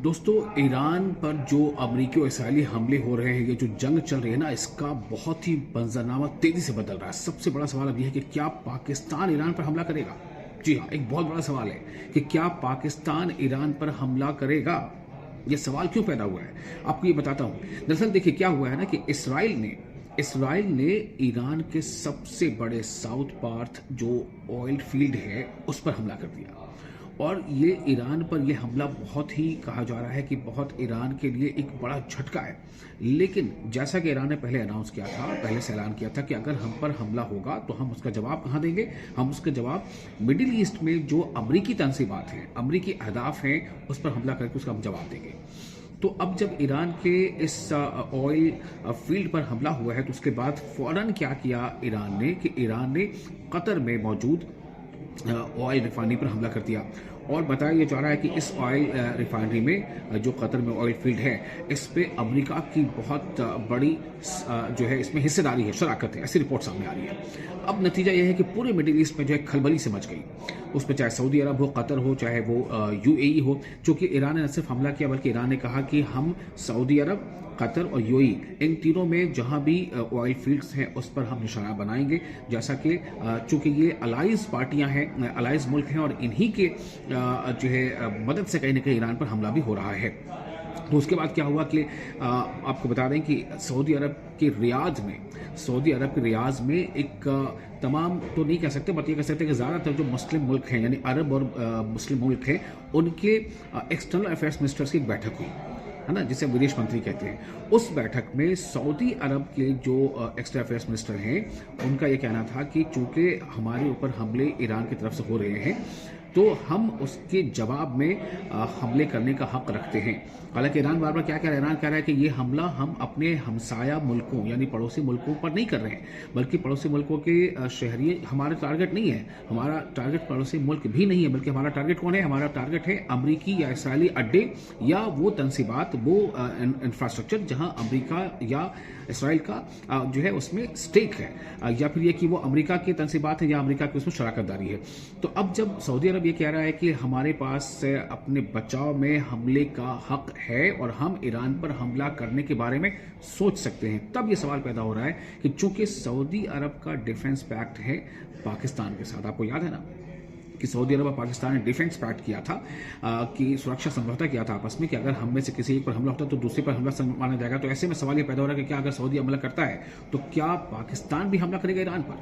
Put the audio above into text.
दोस्तों, ईरान पर जो अमरीकी और इसराइली हमले हो रहे हैं, ये जो जंग चल रही है ना, इसका बहुत ही मंजरनामा तेजी से बदल रहा है। सबसे बड़ा सवाल अब यह है कि क्या पाकिस्तान ईरान पर हमला करेगा। जी हाँ, एक बहुत बड़ा सवाल है कि क्या पाकिस्तान ईरान पर हमला करेगा। ये सवाल क्यों पैदा हुआ है, आपको ये बताता हूँ। दरअसल देखिए क्या हुआ है ना कि इसराइल ने ईरान के सबसे बड़े साउथ पार्थ जो ऑयल फील्ड है उस पर हमला कर दिया। और ये ईरान पर यह हमला बहुत ही कहा जा रहा है कि बहुत ईरान के लिए एक बड़ा झटका है। लेकिन जैसा कि ईरान ने पहले अनाउंस किया था, पहले से ऐलान किया था कि अगर हम पर हमला होगा तो हम उसका जवाब कहाँ देंगे। हम उसका जवाब मिडिल ईस्ट में जो अमरीकी तंसीबात हैं, अमरीकी अहदाफ हैं, उस पर हमला करके उसका हम जवाब देंगे। तो अब जब ईरान के इस ऑयल फील्ड पर हमला हुआ है तो उसके बाद फौरन क्या किया ईरान ने कि ईरान ने कतर में मौजूद ऑयल रिफाइनरी पर हमला कर दिया। और बताया जा रहा है कि इस ऑयल रिफाइनरी में जो कतर में ऑयल फील्ड है, इस पे अमेरिका की बहुत बड़ी जो है इसमें हिस्सेदारी है, शराकत है, ऐसी रिपोर्ट सामने आ रही है। अब नतीजा यह है कि पूरे मिडिल ईस्ट में जो है खलबली से मच गई। उस पर चाहे सऊदी अरब हो, कतर हो, चाहे वो यूएई हो। चूंकि ईरान ने न सिर्फ हमला किया बल्कि ईरान ने कहा कि हम सऊदी अरब, कतर और यूएई, इन तीनों में जहां भी ऑयल फील्ड्स हैं उस पर हम निशाना बनाएंगे। जैसा कि चूंकि ये अलाइज पार्टियां हैं, अलाइज मुल्क हैं, और इन्हीं के जो है मदद से कहीं ना कहीं ईरान पर हमला भी हो रहा है। तो उसके बाद क्या हुआ कि आपको बता दें कि सऊदी अरब के रियाज में एक तमाम तो नहीं कह सकते, बट ये कह सकते हैं कि ज़्यादातर जो मुस्लिम मुल्क हैं, यानी अरब और मुस्लिम मुल्क हैं, उनके एक्सटर्नल अफेयर्स मिनिस्टर्स की एक बैठक हुई है ना, जिसे विदेश मंत्री कहते हैं। उस बैठक में सऊदी अरब के जो एक्सटर्नल अफेयर्स मिनिस्टर हैं, उनका यह कहना था कि चूंकि हमारे ऊपर हमले ईरान की तरफ से हो रहे हैं तो हम उसके जवाब में हमले करने का हक रखते हैं। हालांकि ईरान बार बार क्या कह रहा है, ईरान कह रहा है कि ये हमला हम अपने हमसाया मुल्कों यानी पड़ोसी मुल्कों पर नहीं कर रहे हैं, बल्कि पड़ोसी मुल्कों के शहरी हमारा टारगेट नहीं है। हमारा टारगेट पड़ोसी मुल्क भी नहीं है, बल्कि हमारा टारगेट कौन है? हमारा टारगेट है अमरीकी या इसराइली अड्डे या वो तंसीबात, वो इंफ्रास्ट्रक्चर जहां अमरीका या इसराइल का जो है उसमें स्टेक है, या फिर ये कि वो अमरीका की तंसीबात है या अमरीका की उसमें शराकतदारी है। तो अब जब सऊदी अरब ये कह रहा है कि हमारे पास अपने बचाव में हमले का हक है और हम ईरान पर हमला करने के बारे में सोच सकते हैं, तब ये सवाल पैदा हो रहा है कि चूंकि सऊदी अरब का डिफेंस पैक्ट है पाकिस्तान के साथ, आपको याद है ना कि सऊदी अरब और पाकिस्तान ने डिफेंस पैक्ट किया था, कि सुरक्षा समझौता किया था आपस में कि अगर हम में से किसी एक पर हमला होता है तो दूसरे पर हमला माना जाएगा। तो ऐसे में सवाल ये पैदा हो रहा है कि क्या अगर सऊदी हमला करता है तो क्या पाकिस्तान भी हमला करेगा ईरान पर?